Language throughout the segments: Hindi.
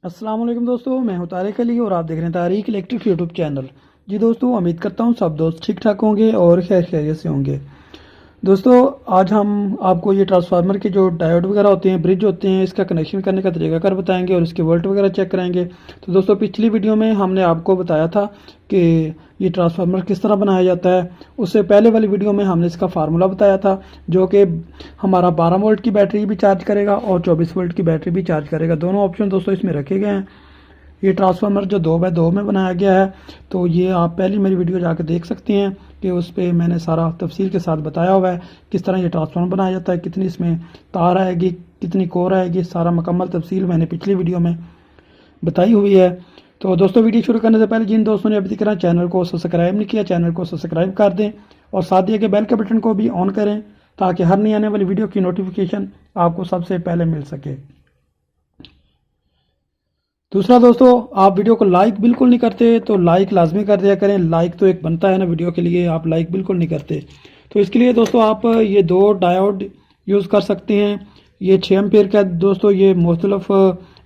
अस्सलाम वालेकुम दोस्तों, मैं हूं तारिक अली और आप देख रहे हैं तारिक इलेक्ट्रिक यूट्यूब चैनल। जी दोस्तों, उम्मीद करता हूं सब दोस्त ठीक ठाक होंगे और खैर खैरियत से होंगे। दोस्तों, आज हम आपको ये ट्रांसफार्मर के जो डायोड वगैरह होते हैं, ब्रिज होते हैं, इसका कनेक्शन करने का तरीकाकार बताएंगे और इसके वोल्ट वगैरह चेक कराएंगे। तो दोस्तों, पिछली वीडियो में हमने आपको बताया था कि ये ट्रांसफार्मर किस तरह बनाया जाता है। उससे पहले वाली वीडियो में हमने इसका फार्मूला बताया था, जो कि हमारा 12 वोल्ट की बैटरी भी चार्ज करेगा और 24 वोल्ट की बैटरी भी चार्ज करेगा। दोनों ऑप्शन दोस्तों इसमें रखे गए हैं। ये ट्रांसफार्मर जो 2x2 में बनाया गया है, तो ये आप पहली मेरी वीडियो जाकर देख सकते हैं कि उस पर मैंने सारा तफसील के साथ बताया हुआ है किस तरह ये ट्रांसफार्मर बनाया जाता है, कितनी इसमें तार आएगी, कितनी कोर आएगी, सारा मुकम्मल तफसील मैंने पिछली वीडियो में बताई हुई है। तो दोस्तों, वीडियो शुरू करने से पहले जिन दोस्तों ने अभी तक चैनल को सब्सक्राइब नहीं किया, चैनल को सब्सक्राइब कर दें और साथ दिए के बेल के बटन को भी ऑन करें ताकि हर नई आने वाली वीडियो की नोटिफिकेशन आपको सबसे पहले मिल सके। दूसरा दोस्तों, आप वीडियो को लाइक बिल्कुल नहीं करते तो लाइक लाजमी कर दिया करें। लाइक तो एक बनता है ना वीडियो के लिए, आप लाइक बिल्कुल नहीं करते। तो इसके लिए दोस्तों आप ये दो डायोड यूज़ कर सकते हैं। ये 6 एम्पेयर का है दोस्तों, ये मुख्तलिफ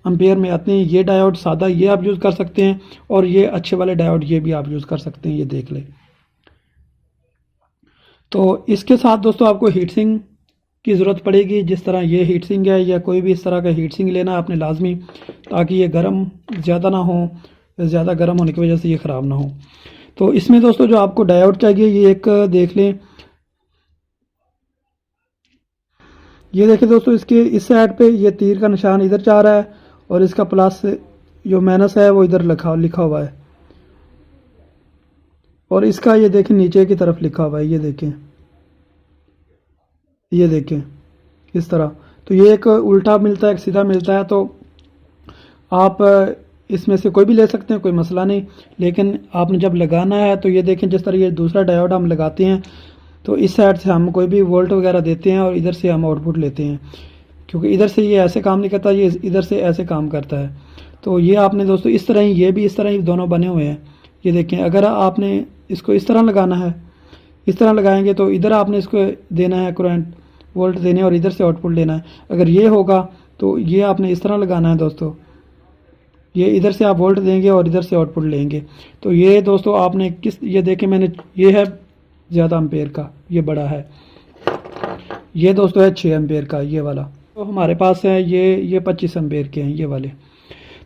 एम्पेयर में आते हैं। ये डायोड सादा ये आप यूज़ कर सकते हैं और ये अच्छे वाले डायोड ये भी आप यूज़ कर सकते हैं, ये देख लें। तो इसके साथ दोस्तों आपको हीट सिंक की ज़रूरत पड़ेगी। जिस तरह ये हीट सिंक है या कोई भी इस तरह का हीट सिंक लेना है आपने लाजमी, ताकि ये गर्म ज़्यादा ना हो, ज़्यादा गर्म होने की वजह से ये ख़राब ना हो। तो इसमें दोस्तों जो आपको डायोड चाहिए, ये एक देख लें। ये देखिए दोस्तों, इसके इस साइड पे ये तीर का निशान इधर जा रहा है और इसका प्लस जो माइनस है वो इधर लिखा लिखा हुआ है और इसका ये देखें नीचे की तरफ लिखा हुआ है, ये देखें, ये देखें इस तरह। तो ये एक उल्टा मिलता है, एक सीधा मिलता है। तो आप इसमें से कोई भी ले सकते हैं, कोई मसला नहीं। लेकिन आपने जब लगाना है तो ये देखें, जिस तरह ये दूसरा डायोड हम लगाते हैं तो इस साइड से हम कोई भी वोल्ट वगैरह देते हैं और इधर से हम आउटपुट लेते हैं, क्योंकि इधर से ये ऐसे काम नहीं करता, ये इधर से ऐसे काम करता है। तो ये आपने दोस्तों इस तरह ही, ये भी इस तरह ही दोनों बने हुए हैं। ये देखें, अगर आपने इसको इस तरह लगाना है, इस तरह लगाएंगे तो इधर आपने इसको देना है करंट वोल्ट देने और इधर से आउटपुट लेना है। अगर ये होगा तो ये आपने इस तरह लगाना है दोस्तों, ये इधर से आप वोल्ट देंगे और इधर से आउटपुट लेंगे। तो ये दोस्तों आपने किस, ये देखें मैंने, ये है ज़्यादा एम्पेयर का, ये बड़ा है। ये दोस्तों है 6 एम्पेयर का ये वाला। तो हमारे पास है ये 25 एम्पेयर के हैं ये वाले।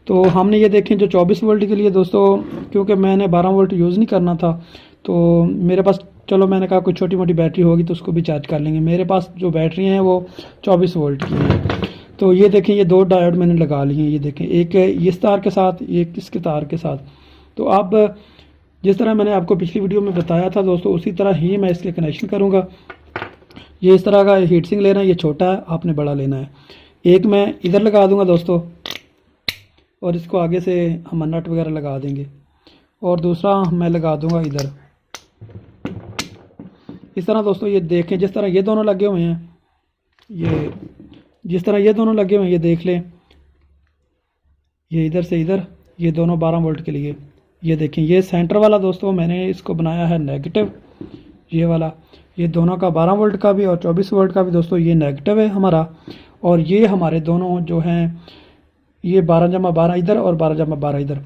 तो हमने ये देखें जो 24 वोल्ट के लिए दोस्तों, क्योंकि मैंने 12 वोल्ट यूज़ नहीं करना था तो मेरे पास, चलो मैंने कहा कोई छोटी मोटी बैटरी होगी तो उसको भी चार्ज कर लेंगे। मेरे पास जो बैटरी हैं वो 24 वोल्ट की हैं। तो ये देखें, ये दो डायोड मैंने लगा लिए हैं। ये देखें, एक इस तार के साथ, एक इसके तार के साथ। तो अब जिस तरह मैंने आपको पिछली वीडियो में बताया था दोस्तों, उसी तरह ही मैं इसके कनेक्शन करूँगा। ये इस तरह का हीट सिंक लेना है, ये छोटा है, आपने बड़ा लेना है। एक मैं इधर लगा दूंगा दोस्तों और इसको आगे से हम नट वगैरह लगा देंगे और दूसरा मैं लगा दूंगा इधर, इस तरह दोस्तों। ये देखें, जिस तरह ये दोनों लगे हुए हैं, ये जिस तरह ये दोनों लगे हुए हैं, ये देख लें, ये इधर से इधर, ये दोनों 12 वोल्ट के लिए। ये देखें, ये सेंटर वाला दोस्तों मैंने इसको बनाया है नेगेटिव, ये वाला। ये दोनों का 12 वोल्ट का भी और 24 वोल्ट का भी दोस्तों ये नेगेटिव है हमारा। और ये हमारे दोनों जो हैं, ये 12/12 इधर और 12/12 इधर।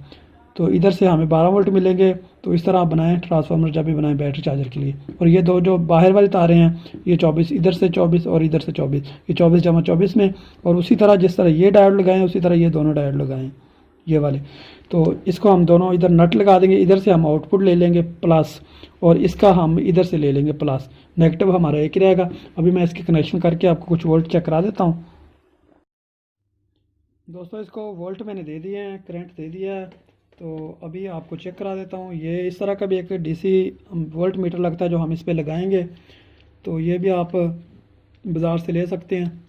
तो इधर से हमें 12 वोल्ट मिलेंगे। तो इस तरह आप बनाएं ट्रांसफार्मर जब भी बनाएं बैटरी चार्जर के लिए। और ये दो जो बाहर वाली तारें हैं, ये 24, इधर से 24 और इधर से 24, ये 24/24 में। और उसी तरह जिस तरह ये डायोड लगाएं उसी तरह ये दोनों डायोड लगाएं, ये वाले। तो इसको हम दोनों इधर नट लगा देंगे, इधर से हम आउटपुट ले लेंगे प्लस और इसका हम इधर से ले लेंगे प्लस। नेगेटिव हमारा एक ही रहेगा। अभी मैं इसके कनेक्शन करके आपको कुछ वोल्ट चेक करा देता हूँ दोस्तों। इसको वोल्ट मैंने दे दिए हैं, करंट दे दिया है। तो अभी आपको चेक करा देता हूँ। ये इस तरह का भी एक डीसी वोल्ट मीटर लगता है जो हम इस पे लगाएंगे। तो ये भी आप बाज़ार से ले सकते हैं।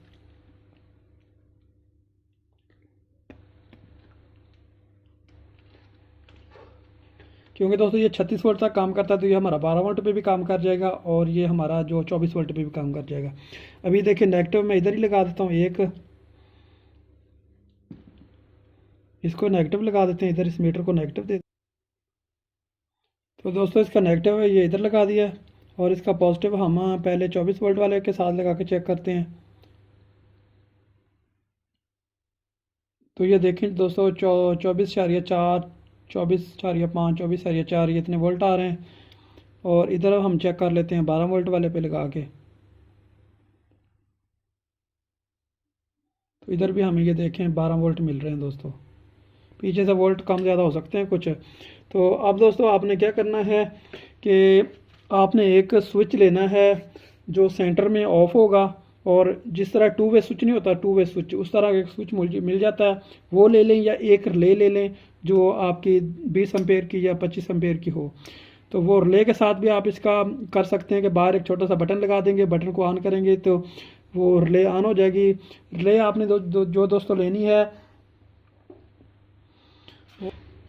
क्योंकि दोस्तों ये 36 वोल्ट तक काम करता है, तो ये हमारा 12 वोल्ट पे भी काम कर जाएगा और ये हमारा जो 24 वोल्ट पे भी काम कर जाएगा। अभी देखिए, नेगेटिव मैं इधर ही लगा देता हूँ एक, इसको नेगेटिव लगा देते हैं इधर, इस मीटर को नेगेटिव दे। तो दोस्तों इसका नेगेटिव है ये इधर लगा दिया है और इसका पॉजिटिव हम पहले 24 वोल्ट वाले के साथ लगा के चेक करते हैं। तो ये देखें दोस्तों 24.4, 24.5, 24.4 ये इतने वोल्ट आ रहे हैं। और इधर हम चेक कर लेते हैं 12 वोल्ट वाले पे लगा के। तो इधर भी हमें ये देखें 12 वोल्ट मिल रहे हैं दोस्तों। पीछे से वोल्ट कम ज़्यादा हो सकते हैं कुछ। तो अब दोस्तों आपने क्या करना है कि आपने एक स्विच लेना है जो सेंटर में ऑफ होगा, और जिस तरह टू वे स्विच नहीं होता, टू वे स्विच, उस तरह एक स्विच मिल जाता है, वो ले लें, या एक रिले ले लें जो आपकी 20 एम्पेयर की या 25 एम्पेयर की हो। तो वो रिले के साथ भी आप इसका कर सकते हैं कि बाहर एक छोटा सा बटन लगा देंगे, बटन को ऑन करेंगे तो वो रिले ऑन हो जाएगी। रिले आपने जो दोस्तों लेनी है,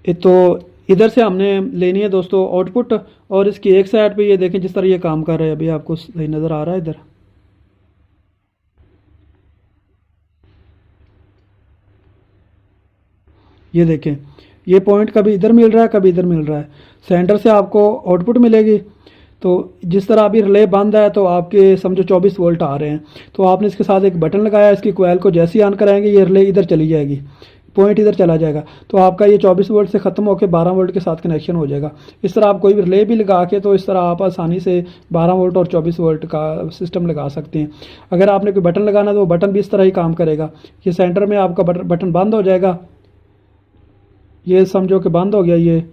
तो इधर से हमने लेनी है दोस्तों आउटपुट, और इसकी एक साइड पे ये देखें जिस तरह ये काम कर रहा है, अभी आपको सही नज़र आ रहा है इधर। ये देखें ये पॉइंट कभी इधर मिल रहा है, कभी इधर मिल रहा है। सेंटर से आपको आउटपुट मिलेगी। तो जिस तरह अभी रिले बंद है तो आपके समझो 24 वोल्ट आ रहे हैं, तो आपने इसके साथ एक बटन लगाया, इसकी कोयल को जैसे ही ऑन कराएंगे ये रिले इधर चली जाएगी, पॉइंट इधर चला जाएगा। तो आपका ये 24 वोल्ट से ख़त्म होकर 12 वोल्ट के साथ कनेक्शन हो जाएगा। इस तरह आप कोई भी रिले भी लगा के, तो इस तरह आप आसानी से 12 वोल्ट और 24 वोल्ट का सिस्टम लगा सकते हैं। अगर आपने कोई बटन लगाना तो वो बटन भी इस तरह ही काम करेगा। ये सेंटर में आपका बटन बंद हो जाएगा, ये समझो कि बंद हो गया ये,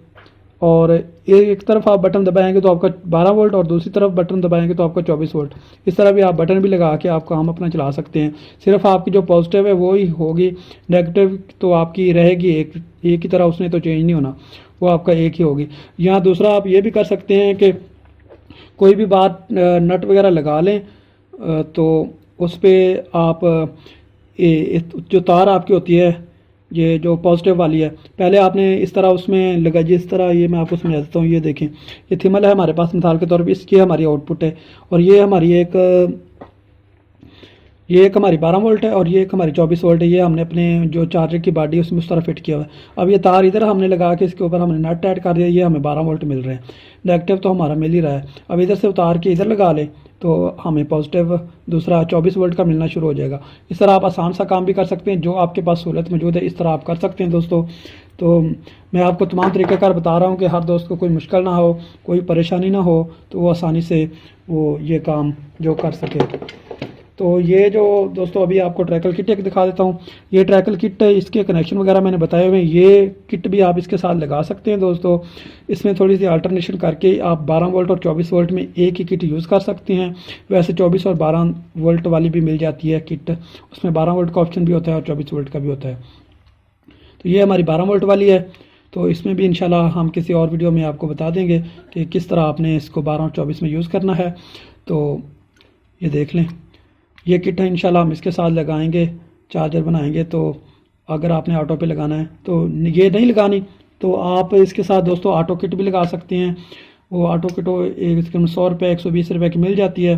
और एक तरफ आप बटन दबाएंगे तो आपका 12 वोल्ट, और दूसरी तरफ बटन दबाएंगे तो आपका 24 वोल्ट। इस तरह भी आप बटन भी लगा के आप काम अपना चला सकते हैं। सिर्फ आपकी जो पॉजिटिव है वो ही होगी, नेगेटिव तो आपकी रहेगी एक ही तरह, उसने तो चेंज नहीं होना, वो आपका एक ही होगी। यहाँ दूसरा आप ये भी कर सकते हैं कि कोई भी बात नट वगैरह लगा लें, तो उस पर आप जो तार आपकी होती है, ये जो पॉजिटिव वाली है, पहले आपने इस तरह उसमें लगा, जिस तरह ये मैं आपको समझा देता हूँ। ये देखें ये थिमल है हमारे पास मिसाल के तौर पे, इसकी हमारी आउटपुट है, और ये हमारी एक हमारी 12 वोल्ट है, और ये एक हमारी 24 वोल्ट है। ये हमने अपने जो चार्जर की बॉडी है उसमें उस तरह फिट किया हुआ है। अब ये तार इधर हमने लगा के इसके ऊपर हमने नट ऐड कर दिया, ये हमें 12 वोल्ट मिल रहे हैं। नेगेटिव तो हमारा मिल ही रहा है। अब इधर से उतार के इधर लगा लें तो हमें पॉजिटिव दूसरा 24 वोल्ट का मिलना शुरू हो जाएगा। इस तरह आप आसान सा काम भी कर सकते हैं, जो आपके पास सहूलत मौजूद है इस तरह आप कर सकते हैं दोस्तों। तो मैं आपको तमाम तरीक़ाकार बता रहा हूँ कि हर दोस्त को कोई मुश्किल ना हो, कोई परेशानी ना हो, तो वो आसानी से वो ये काम जो कर सके। तो ये जो दोस्तों अभी आपको ट्रैकल किट एक दिखा देता हूँ। ये ट्रैकल किट, इसके कनेक्शन वगैरह मैंने बताए हुए हैं। ये किट भी आप इसके साथ लगा सकते हैं दोस्तों। इसमें थोड़ी सी अल्टरनेशन करके आप 12 वोल्ट और 24 वोल्ट में एक ही किट यूज़ कर सकते हैं। वैसे 24 और 12 वोल्ट वाली भी मिल जाती है किट, उसमें 12 वोल्ट का ऑप्शन भी होता है और 24 वोल्ट का भी होता है। तो ये हमारी 12 वोल्ट वाली है। तो इसमें भी इंशाल्लाह हम किसी और वीडियो में आपको बता देंगे कि किस तरह आपने इसको 12 और 24 में यूज़ करना है। तो ये देख लें, ये किट है, इंशाल्लाह हम इसके साथ लगाएंगे, चार्जर बनाएंगे। तो अगर आपने ऑटो पे लगाना है तो ये नहीं लगानी, तो आप इसके साथ दोस्तों ऑटो किट भी लगा सकते हैं। वो ऑटो किट एक 100 रुपये 120 रुपये की मिल जाती है।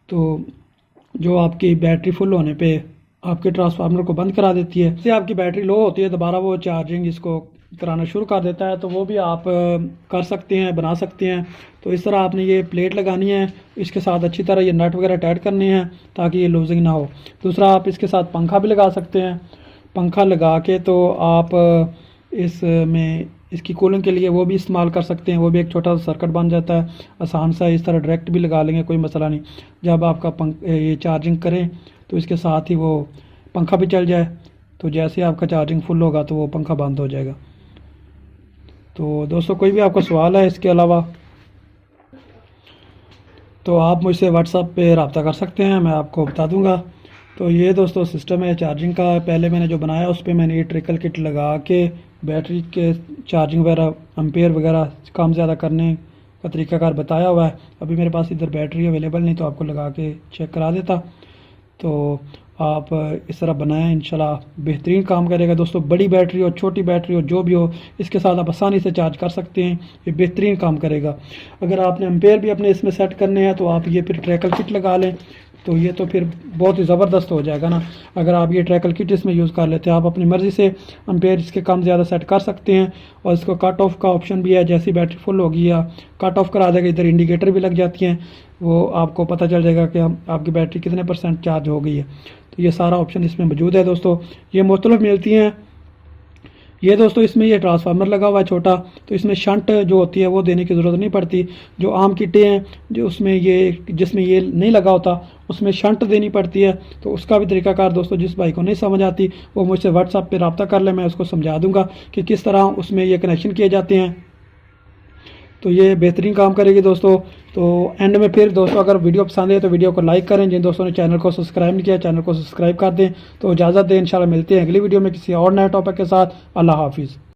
तो जो आपकी बैटरी फुल होने पे आपके ट्रांसफार्मर को बंद करा देती है। इससे आपकी बैटरी लो होती है, दोबारा वो चार्जिंग इसको कराना शुरू कर देता है। तो वो भी आप कर सकते हैं, बना सकते हैं। तो इस तरह आपने ये प्लेट लगानी है, इसके साथ अच्छी तरह ये नट वगैरह टाइट करने हैं ताकि ये लूजिंग ना हो। दूसरा आप इसके साथ पंखा भी लगा सकते हैं। पंखा लगा के तो आप इसमें इसकी कूलिंग के लिए वो भी इस्तेमाल कर सकते हैं। वो भी एक छोटा सा सर्किट बन जाता है, आसान सा। इस तरह डायरेक्ट भी लगा लेंगे, कोई मसला नहीं। जब आपका ये चार्जिंग करें तो इसके साथ ही वो पंखा भी चल जाए, तो जैसे ही आपका चार्जिंग फुल होगा तो वो पंखा बंद हो जाएगा। तो दोस्तों कोई भी आपका सवाल है इसके अलावा तो आप मुझसे व्हाट्सएप पे रब्ता कर सकते हैं, मैं आपको बता दूंगा। तो ये दोस्तों सिस्टम है चार्जिंग का। पहले मैंने जो बनाया उस पर मैंने ये ट्रिकल किट लगा के बैटरी के चार्जिंग वगैरह, एम्पेयर वगैरह कम ज़्यादा करने का तरीकाकार बताया हुआ है। अभी मेरे पास इधर बैटरी अवेलेबल नहीं, तो आपको लगा के चेक करा देता। तो आप इस तरह बनाएं, इंशाल्लाह बेहतरीन काम करेगा दोस्तों। बड़ी बैटरी हो, छोटी बैटरी हो, जो भी हो, इसके साथ आप आसानी से चार्ज कर सकते हैं। ये बेहतरीन काम करेगा। अगर आपने एम्पेयर भी अपने इसमें सेट करने हैं तो आप ये फिर ट्रैकल किट लगा लें, तो ये तो फिर बहुत ही ज़बरदस्त हो जाएगा ना। अगर आप ये ट्रैकल किट इसमें यूज़ कर लेते हैं, आप अपनी मर्ज़ी से एम्पेयर इसके कम ज़्यादा सेट कर सकते हैं। और इसको कट ऑफ का ऑप्शन भी है, जैसी बैटरी फुल होगी या कट ऑफ करा देगा। इधर इंडिकेटर भी लग जाती हैं, वो आपको पता चल जाएगा कि आपकी बैटरी कितने % चार्ज हो गई है। तो ये सारा ऑप्शन इसमें मौजूद है दोस्तों। ये मुख्तलिफ मिलती हैं ये दोस्तों इसमें ये ट्रांसफार्मर लगा हुआ है छोटा, तो इसमें शंट जो होती है वो देने की ज़रूरत नहीं पड़ती। जो आम किटें हैं जो उसमें ये जिसमें ये नहीं लगा होता उसमें शंट देनी पड़ती है। तो उसका भी तरीकाकार दोस्तों जिस भाई को नहीं समझ आती वो मुझसे व्हाट्सएप पे रब्ता कर ले, मैं उसको समझा दूंगा कि किस तरह उसमें ये कनेक्शन किए जाते हैं। तो ये बेहतरीन काम करेगी दोस्तों। तो एंड में फिर दोस्तों अगर वीडियो पसंद है तो वीडियो को लाइक करें, जिन दोस्तों ने चैनल को सब्सक्राइब नहीं किया चैनल को सब्सक्राइब कर दें। तो इजाज़त दें, इंशाल्लाह मिलते हैं अगली वीडियो में किसी और नए टॉपिक के साथ। अल्लाह हाफिज़।